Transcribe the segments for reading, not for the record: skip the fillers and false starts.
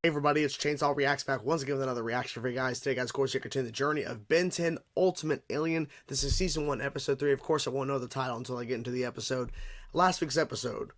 Hey everybody, it's Chainsaw Reacts back once again with another reaction for you guys. Today, guys, of course, you continue the journey of Ben 10 Ultimate Alien. This is Season 1, Episode 3. Of course, I won't know the title until I get into the episode. Last week's episode.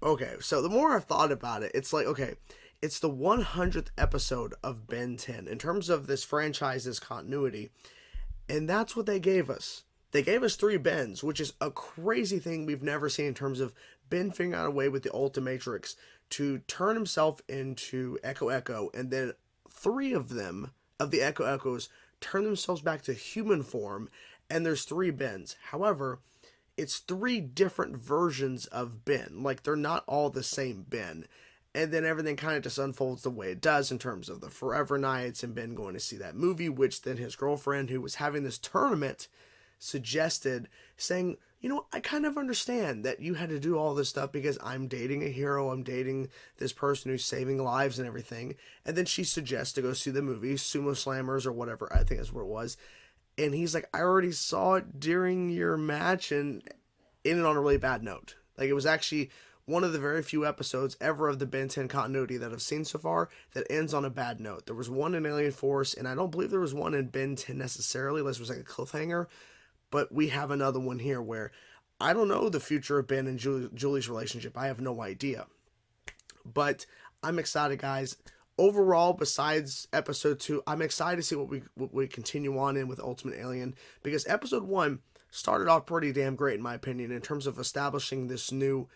Okay, so the more I've thought about it, it's like, okay, it's the 100th episode of Ben 10 in terms of this franchise's continuity. And that's what they gave us. They gave us 3 Bens, which is a crazy thing we've never seen in terms of Ben figuring out a way with the Ultimatrix to turn himself into Echo, and then 3 of them, of the Echoes, turn themselves back to human form, and there's 3 Bens. However, it's 3 different versions of Ben. Like, they're not all the same Ben. And then everything kind of just unfolds the way it does in terms of the Forever Nights and Ben going to see that movie, which then his girlfriend, who was having this tournament, suggested, saying, you know, I kind of understand that you had to do all this stuff because I'm dating a hero, I'm dating this person who's saving lives and everything. And then she suggests to go see the movie, Sumo Slammers or whatever, I think that's what it was. And he's like, I already saw it during your match and ended on a really bad note. Like, it was actually one of the very few episodes ever of the Ben 10 continuity that I've seen so far that ends on a bad note. There was one in Alien Force, and I don't believe there was one in Ben 10 necessarily, unless it was like a cliffhanger. But we have another one here where I don't know the future of Ben and Julie's relationship. I have no idea. But I'm excited, guys. Overall, besides episode 2, I'm excited to see what we continue on in with Ultimate Alien. Because episode 1 started off pretty damn great, in my opinion, in terms of establishing this new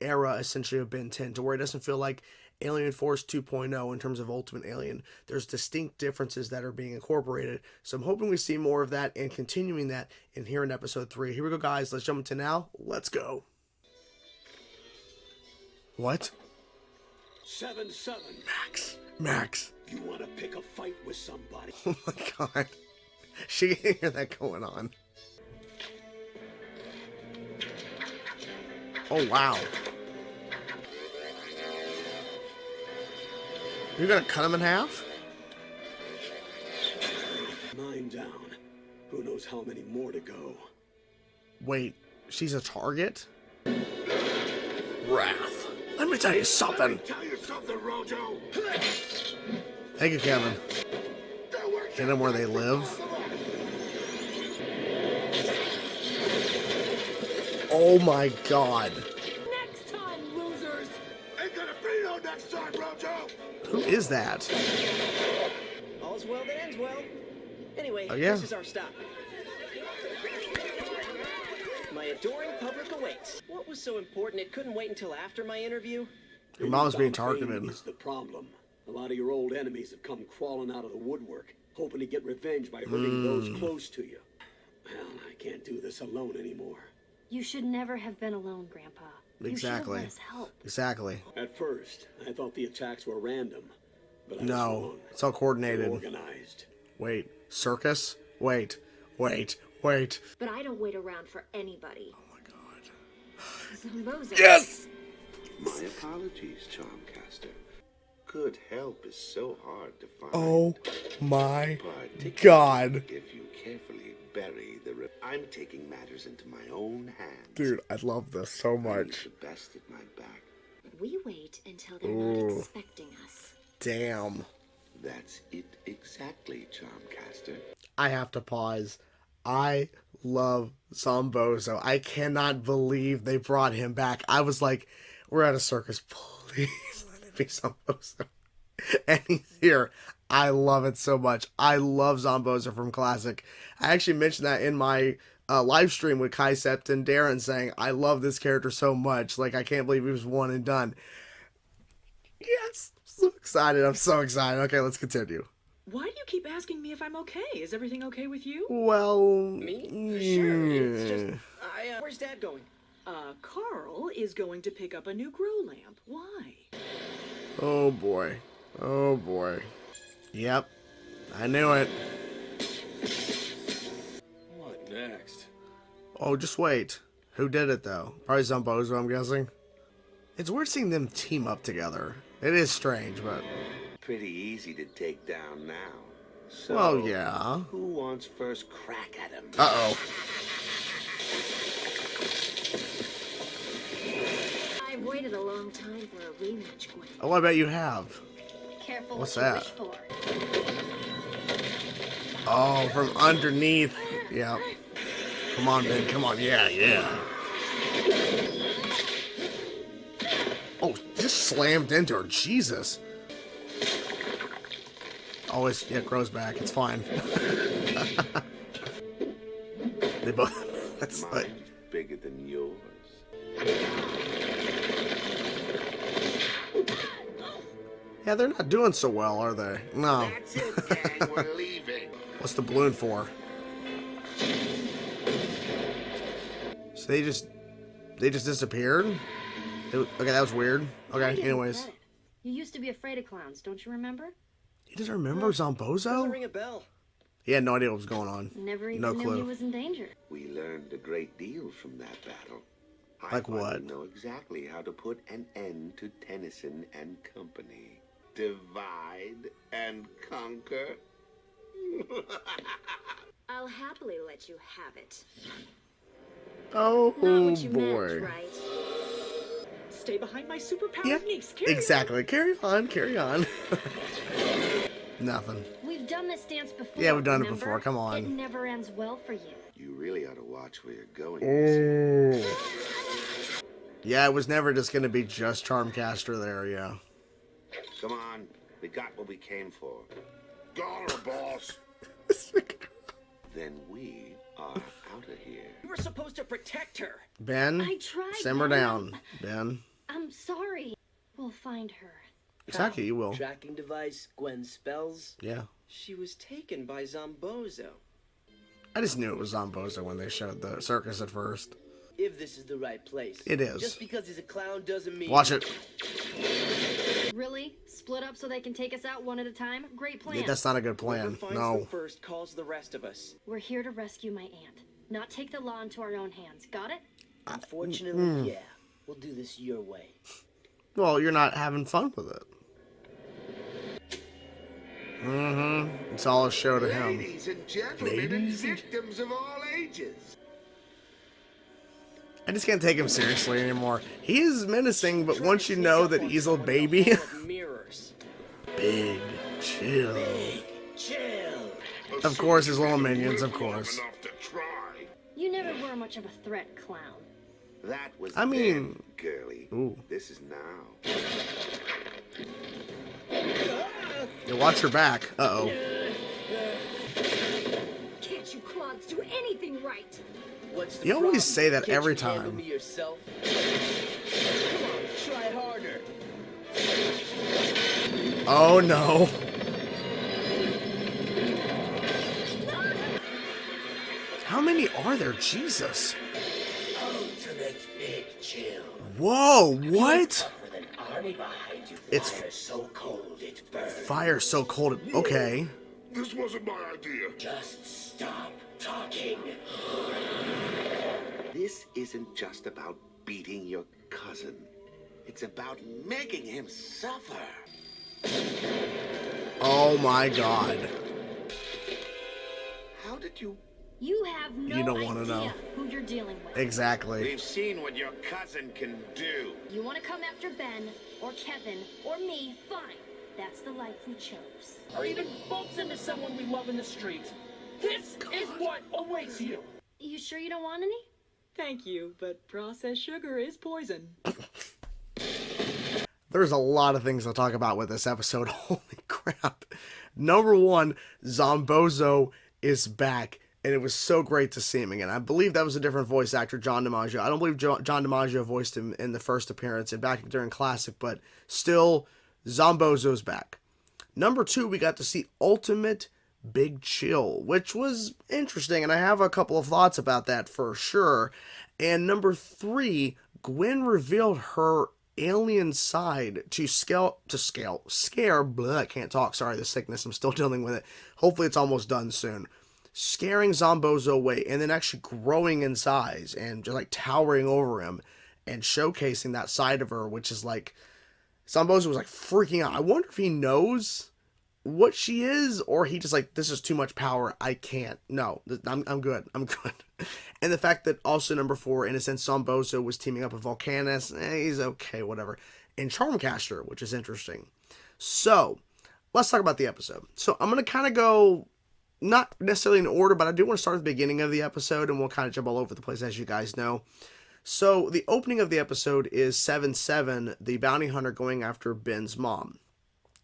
era, essentially, of Ben 10, to where it doesn't feel like Alien Force 2.0 in terms of Ultimate Alien. There's distinct differences that are being incorporated. So I'm hoping we see more of that and continuing that in here in episode 3. Here we go, guys. Let's jump into now. Let's go. What? 7-7. Max. You want to pick a fight with somebody? Oh my god. She can hear that going on. Oh wow. You're gonna cut him in half? 9 down. Who knows how many more to go? Wait, she's a target? Wrath. Let me tell you something. Tell you something, Rojo. Thank you, Kevin. Get them where they live. Oh my god. Next time, losers. Ain't gonna be no next time, Rojo. Who is that? All's well that ends well. Anyway, Oh, yeah? This is our stop. My adoring public awaits. What was so important it couldn't wait until after my interview? Your mom's being targeted. Is the problem. A lot of your old enemies have come crawling out of the woodwork, hoping to get revenge by hurting those close to you. Well, I can't do this alone anymore. You should never have been alone, Grandpa. Exactly. You should have let us help. Exactly. At first, I thought the attacks were random, but I was No, wrong. it's all coordinated. Organized. Wait, circus? Wait. But I don't wait around for anybody. Oh my god. Zombozo. Yes! My apologies, Charmcaster. Good help is so hard to find. Oh my Particularly god. if you carefully bury the I'm taking matters into my own hands. Dude, I love this so I need much. the best at my back. We wait until they're Ooh. not expecting us. Damn. That's it exactly, Charmcaster. I have to pause. I love Zombozo. I cannot believe they brought him back. I was like, we're at a circus. Please let it be Zombozo. And he's here. I love it so much. I love Zombozo from Classic. I actually mentioned that in my live stream with Kai Sept and Darren, saying I love this character so much. Like, I can't believe he was one and done. Yes. So excited. I'm so excited. Okay, let's continue. Why do you keep asking me if I'm okay? Is everything okay with you? Well, Me? Sure. It's just yeah. where's Dad going? Carl is going to pick up a new grow lamp. Why? Oh boy. Oh boy. Yep. I knew it. What next? Oh, just wait. Who did it though? Probably Zombozo, I'm guessing. It's weird seeing them team up together. It is strange, but Pretty easy to take down now. So, well, yeah. who wants first crack at him? Uh-oh. I've waited waited a long time for a rematch, Gwen. Oh, I bet you have. Careful What's what you that? wish for. Oh, from underneath. Yeah. Come on, Ben. Come on. Yeah, yeah. Oh, just slammed into her. Jesus. Oh, it grows back. It's fine. They both. That's like. Mine's bigger than yours. Yeah, they're not doing so well, are they? No. That's it, gang. We're leaving. What's the balloon for? So they just disappeared? Okay, that was weird. Okay, anyways. You used to be afraid of clowns, don't you remember? He doesn't remember Doesn't Zombozo? ring a bell. He had no idea what was going on. Never even No knew clue. he was in danger. We learned a great deal from that battle. Like what? I know exactly how to put an end to Tennyson and Company. Divide and conquer. I'll happily let you have it. Oh, Not what you boy. meant, right? Stay behind my superpowered Yeah, niece. Carry on. exactly. Carry on, carry on. Nothing. We've done this dance before. Yeah, we've done it remember? before. Come on. It never ends well for you. You really ought to watch where you're going. Oh. Yeah, it was never just going to be just Charmcaster there, yeah. Come on, we got what we came for. Got her, boss. Then we are out of here. You were supposed to protect her. Ben, I tried. simmer Ben. down. Ben. I'm sorry. We'll find her. Exactly, you will. Tracking device, Gwen's spells. Yeah. She was taken by Zombozo. I just knew it was Zombozo when they showed the circus at first. If this is the right place. It is. Just because he's a clown doesn't mean... Watch it. Really? Split up so they can take us out one at a time? Great plan. Yeah, that's not a good Whoever plan. finds No. them first calls the rest of us. We're here to rescue my aunt, not take the law into our own hands. Got it? Unfortunately, yeah. We'll do this your way. Well, you're not having fun with it. It's all a show to him. Ladies and gentlemen, Ladies and and- victims of all ages. I just can't take him seriously anymore. He is menacing, but once you know that he's a baby... Mirrors. Big chill. Chill. Of course, his little minions, of course. Enough to try. You never were much of a threat, clown. That was I mean- then, girly. Ooh. This is now. Yeah, watch your back. Uh-oh. Can't you clods do anything right? What's the You always problem? say that Can't every you handle time. me yourself? Come on, try harder. Oh, no. How many are there? Jesus. Ultimate big chill. Whoa, what? With an army behind you, It's fire so cold it burns. fire so cold. Okay. This wasn't my idea. Just stop talking. This isn't just about beating your cousin. It's about making him suffer. Oh, my God. How did you... You have no You don't wanna idea know. who you're dealing with. Exactly. We've seen what your cousin can do. You want to come after Ben, or Kevin, or me, fine. That's the life we chose. Or even bumps into someone we love in the street. This is what awaits you. You sure you don't want any? Thank you, but processed sugar is poison. There's a lot of things to talk about with this episode. Holy crap. Number one, Zombozo is back. And it was so great to see him again. I believe that was a different voice actor, John DiMaggio. I don't believe John DiMaggio voiced him in the first appearance and back during Classic, but still, Zombozo's back. Number two, we got to see Ultimate Big Chill, which was interesting, and I have a couple of thoughts about that for sure. And number three, Gwen revealed her alien side to scare, blah, I can't talk, sorry, the sickness, I'm still dealing with it. Hopefully it's almost done soon. Scaring Zombozo away and then actually growing in size and just like towering over him and showcasing that side of her, which is like, Zombozo was like freaking out. I wonder if he knows what she is or he just like, this is too much power. I can't. No, I'm good. I'm good. And the fact that also number 4, in a sense, Zombozo was teaming up with Volcanus, he's okay, whatever. And Charmcaster, which is interesting. So, let's talk about the episode. So, I'm going to kind of go, not necessarily in order, but I do want to start at the beginning of the episode, and we'll kind of jump all over the place, as you guys know. So, the opening of the episode is 7-7, the bounty hunter going after Ben's mom.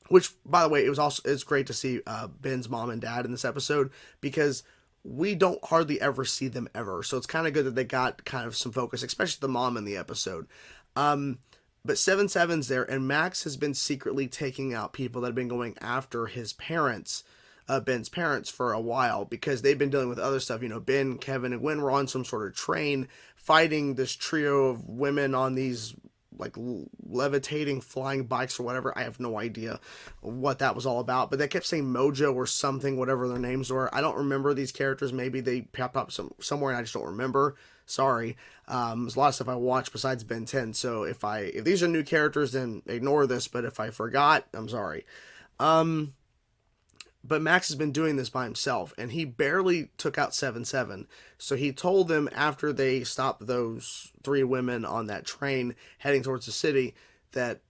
Which, by the way, it's great to see Ben's mom and dad in this episode, because we don't hardly ever see them ever. So it's kind of good that they got kind of some focus, especially the mom in the episode. But 7-7's there, and Max has been secretly taking out people that have been going after his parents, Ben's parents, for a while, because they've been dealing with other stuff. You know, Ben, Kevin, and Gwen were on some sort of train fighting this trio of women on these like levitating flying bikes or whatever. I have no idea what that was all about, but they kept saying Mojo or something, whatever their names were. I don't remember these characters. Maybe they popped up somewhere and I just don't remember. Sorry. There's a lot of stuff I watched besides Ben 10. So if these are new characters, then ignore this. But if I forgot, I'm sorry. But Max has been doing this by himself, and he barely took out 7-7. So he told them after they stopped those 3 women on that train heading towards the city that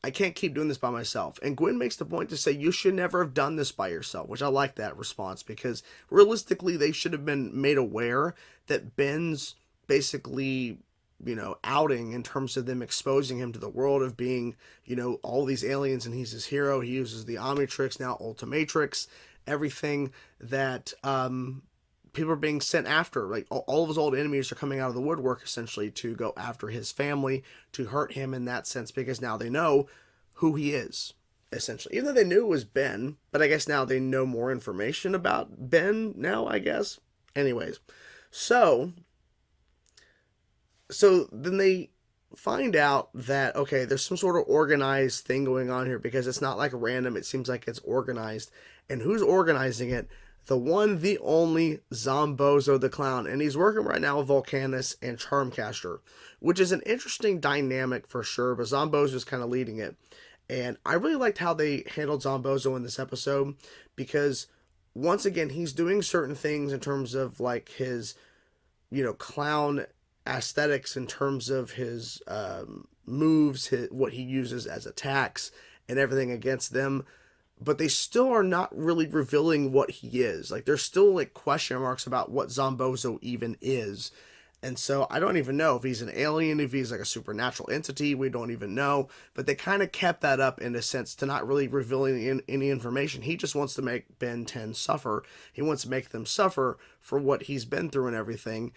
I can't keep doing this by myself. And Gwen makes the point to say you should never have done this by yourself, which I like that response, because realistically they should have been made aware that Ben's basically, outing in terms of them exposing him to the world of being, all these aliens, and he's his hero. He uses the Omnitrix, now Ultimatrix, everything that people are being sent after. Like all of his old enemies are coming out of the woodwork essentially to go after his family, to hurt him in that sense, because now they know who he is, essentially. Even though they knew it was Ben, but I guess now they know more information about Ben now, I guess. Anyways, so then they find out that, okay, there's some sort of organized thing going on here, because it's not like random. It seems like it's organized. And who's organizing it? The one, the only Zombozo the Clown. And he's working right now with Volcanus and Charmcaster, which is an interesting dynamic for sure, but Zombozo's kind of leading it. And I really liked how they handled Zombozo in this episode, because once again, he's doing certain things in terms of like his, clown aesthetics, in terms of his moves, what he uses as attacks and everything against them, but they still are not really revealing what he is. Like, there's still like question marks about what Zombozo even is. And so I don't even know if he's an alien, if he's like a supernatural entity. We don't even know. But they kind of kept that up in a sense to not really revealing any information. He just wants to make Ben 10 suffer. He wants to make them suffer for what he's been through and everything.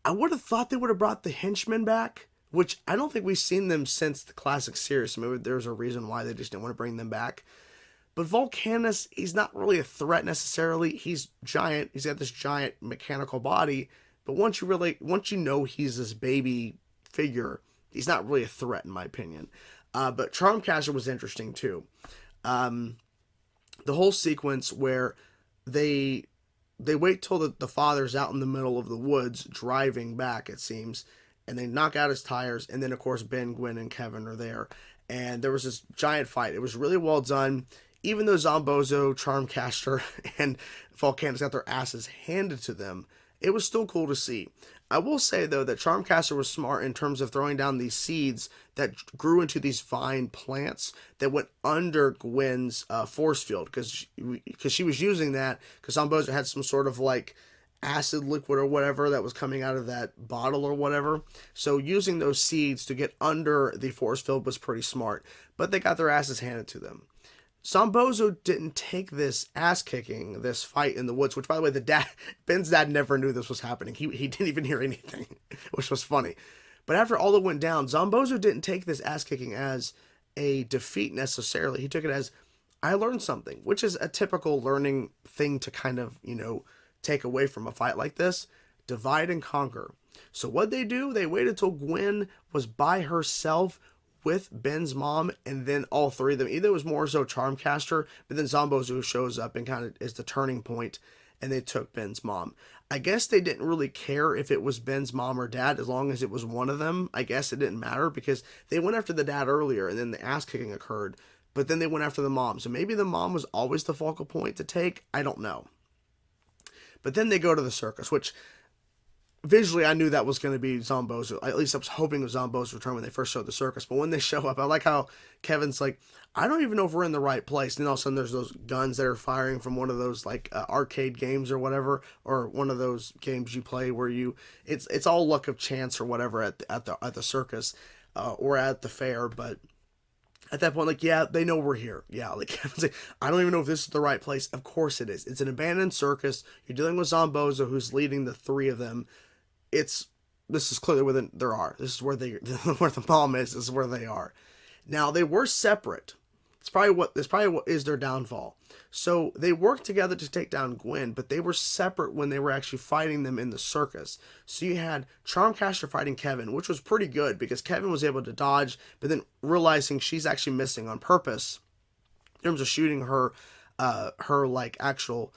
I would have thought they would have brought the henchmen back, which I don't think we've seen them since the classic series. So maybe there's a reason why they just didn't want to bring them back. But Volcanus, he's not really a threat necessarily. He's giant. He's got this giant mechanical body. But once you know he's this baby figure, he's not really a threat in my opinion. But Charmcaster was interesting too. The whole sequence where they wait till the father's out in the middle of the woods driving back, it seems, and they knock out his tires, and then of course Ben, Gwen, and Kevin are there, and there was this giant fight. It was really well done, even though Zombozo, Charmcaster, and Volcanus got their asses handed to them. It was still cool to see. I will say, though, that Charmcaster was smart in terms of throwing down these seeds that grew into these vine plants that went under Gwen's force field, because she was using that because Zombozo had some sort of like acid liquid or whatever that was coming out of that bottle or whatever. So using those seeds to get under the force field was pretty smart, but they got their asses handed to them. Zombozo didn't take this ass kicking, this fight in the woods, which, by the way, Ben's dad never knew this was happening. He didn't even hear anything, which was funny. But after all that went down, Zombozo didn't take this ass kicking as a defeat necessarily. He took it as, I learned something, which is a typical learning thing to kind of, take away from a fight like this. Divide and conquer. So what they do, they waited till Gwen was by herself with Ben's mom, and then all three of them. Either it was more so Charmcaster, but then Zombozo shows up and kind of is the turning point, and they took Ben's mom. I guess they didn't really care if it was Ben's mom or dad, as long as it was one of them. I guess it didn't matter, because they went after the dad earlier, and then the ass kicking occurred, but then they went after the mom. So maybe the mom was always the focal point to take. I don't know. But then they go to the circus, which visually, I knew that was going to be Zombozo. At least I was hoping it was Zombozo's return when they first showed the circus. But when they show up, I like how Kevin's like, I don't even know if we're in the right place. And then all of a sudden there's those guns that are firing from one of those like arcade games or whatever, or one of those games you play where it's all luck of chance or whatever at the circus or at the fair. But at that point, like, yeah, they know we're here. Yeah, like Kevin's like, I don't even know if this is the right place. Of course it is. It's an abandoned circus. You're dealing with Zombozo, who's leading the three of them. This is clearly where there are. This is where where the mom is. This is where they are. Now they were separate. It's probably what is their downfall. So they worked together to take down Gwen, but they were separate when they were actually fighting them in the circus. So you had Charmcaster fighting Kevin, which was pretty good because Kevin was able to dodge, but then realizing she's actually missing on purpose in terms of shooting her like actual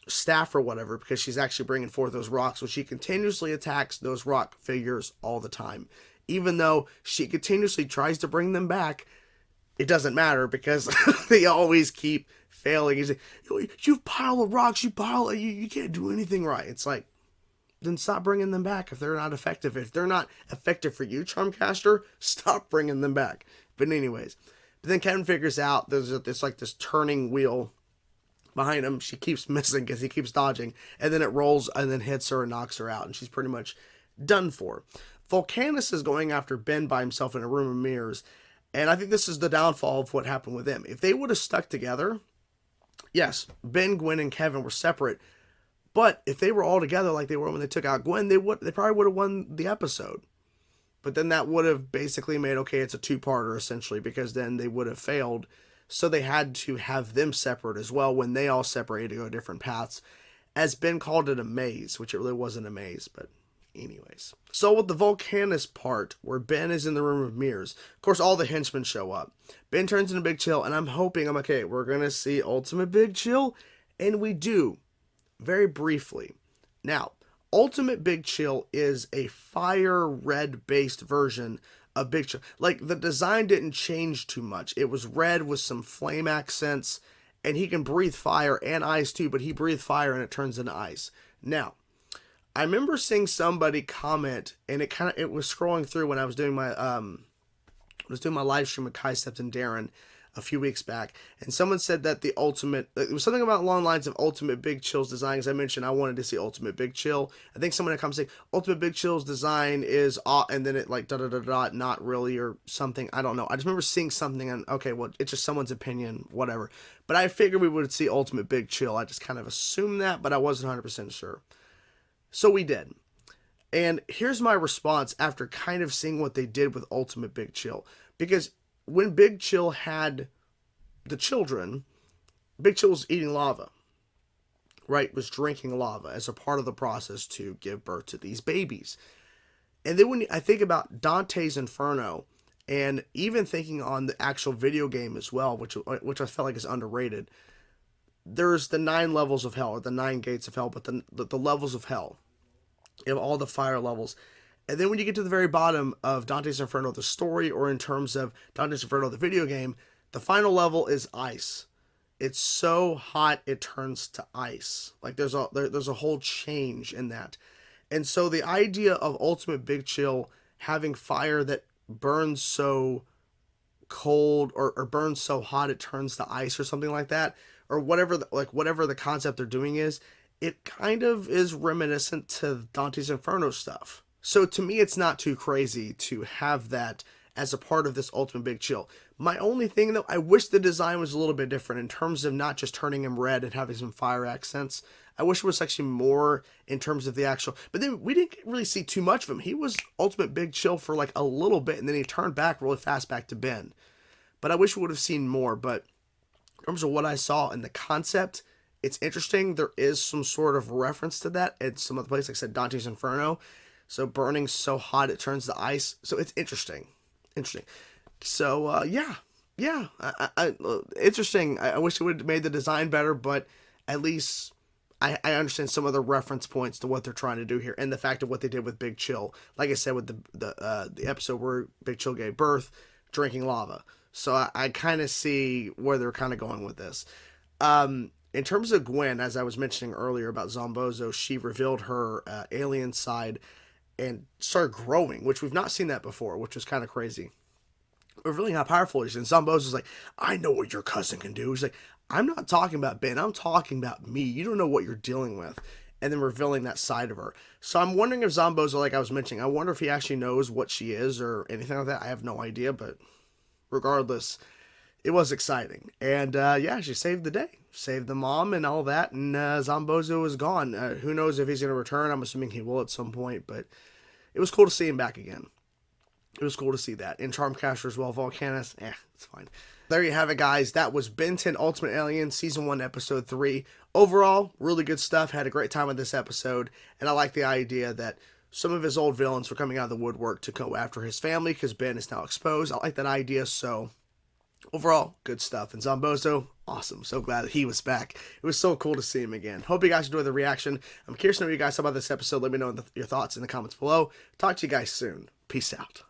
staff or whatever, because she's actually bringing forth those rocks, which she continuously attacks those rock figures all the time. Even though she continuously tries to bring them back, it doesn't matter because they always keep failing. He's like, you pile of rocks, you can't do anything right. It's like, then stop bringing them back if they're not effective. If they're not effective for you, Charmcaster, stop bringing them back. But anyways, but then Kevin figures out there's this turning wheel behind him. She keeps missing because he keeps dodging, and then it rolls and then hits her and knocks her out, and she's pretty much done for. Volcanus is going after Ben by himself in a room of mirrors. And I think this is the downfall of what happened with them. If they would have stuck together, yes, Ben, Gwen, and Kevin were separate. But if they were all together like they were when they took out Gwen, they probably would have won the episode. But then that would have basically made, okay, it's a two-parter essentially, because then they would have failed. So they had to have them separate as well when they all separated to go different paths. As Ben called it a maze, which it really wasn't a maze, but anyways. So with the Volcanus part, where Ben is in the room of mirrors, of course all the henchmen show up. Ben turns into Big Chill, and I'm okay, we're going to see Ultimate Big Chill, and we do, very briefly. Now, Ultimate Big Chill is a fire red based version of Big Chill. Like, the design didn't change too much. It was red with some flame accents, and he can breathe fire and ice too, but he breathed fire and it turns into ice. Now, I remember seeing somebody comment, and it was scrolling through when I was doing my live stream with Kai Stept and Darren a few weeks back, and someone said that it was something about along the lines of Ultimate Big Chill's design. As I mentioned, I wanted to see Ultimate Big Chill. I think someone had come saying Ultimate Big Chill's design is and then it like not really or something. I don't know. I just remember seeing something and okay, well, it's just someone's opinion, whatever. But I figured we would see Ultimate Big Chill. I just kind of assumed that, but I wasn't 100% sure. So we did. And here's my response after kind of seeing what they did with Ultimate Big Chill. Because when Big Chill had the children, Big Chill was eating lava. Right? Was drinking lava as a part of the process to give birth to these babies. And then when I think about Dante's Inferno, and even thinking on the actual video game as well, which I felt like is underrated, there's the 9 levels of hell, or the 9 gates of hell, but the levels of hell. You have all the fire levels. And then when you get to the very bottom of Dante's Inferno, the story, or in terms of Dante's Inferno, the video game, the final level is ice. It's so hot, it turns to ice. Like there's a whole change in that. And so the idea of Ultimate Big Chill having fire that burns so cold or burns so hot it turns to ice or something like that, or whatever the concept they're doing is, it kind of is reminiscent to Dante's Inferno stuff. So to me, it's not too crazy to have that as a part of this Ultimate Big Chill. My only thing though, I wish the design was a little bit different in terms of not just turning him red and having some fire accents. I wish it was actually more in terms of the actual, but then we didn't really see too much of him. He was Ultimate Big Chill for like a little bit, and then he turned back really fast back to Ben. But I wish we would have seen more, but in terms of what I saw in the concept, it's interesting. There is some sort of reference to that at some other place, like I said, Dante's Inferno. So burning so hot it turns to ice. So it's interesting. So yeah. Interesting. I wish it would have made the design better, but at least I understand some of the reference points to what they're trying to do here, and the fact of what they did with Big Chill. Like I said, with the episode where Big Chill gave birth, drinking lava. So I kind of see where they're kind of going with this. In terms of Gwen, as I was mentioning earlier about Zombozo, she revealed her alien side and started growing, which we've not seen that before, which was kind of crazy. Revealing how powerful he is. And Zombozo's like, I know what your cousin can do. He's like, I'm not talking about Ben, I'm talking about me. You don't know what you're dealing with. And then revealing that side of her. So I'm wondering if Zombozo, like I was mentioning, I wonder if he actually knows what she is or anything like that. I have no idea, but regardless, it was exciting. And yeah, she saved the day. Saved the mom and all that. And Zombozo is gone. Who knows if he's going to return. I'm assuming he will at some point. But it was cool to see him back again. It was cool to see that. And Charmcaster as well. Volcanus, it's fine. There you have it, guys. That was Ben 10 Ultimate Alien Season 1, Episode 3. Overall, really good stuff. Had a great time with this episode. And I like the idea that some of his old villains were coming out of the woodwork to go after his family because Ben is now exposed. I like that idea. So overall, good stuff. And Zombozo, awesome. So glad that he was back. It was so cool to see him again. Hope you guys enjoyed the reaction. I'm curious to know what you guys thought about this episode. Let me know your thoughts in the comments below. Talk to you guys soon. Peace out.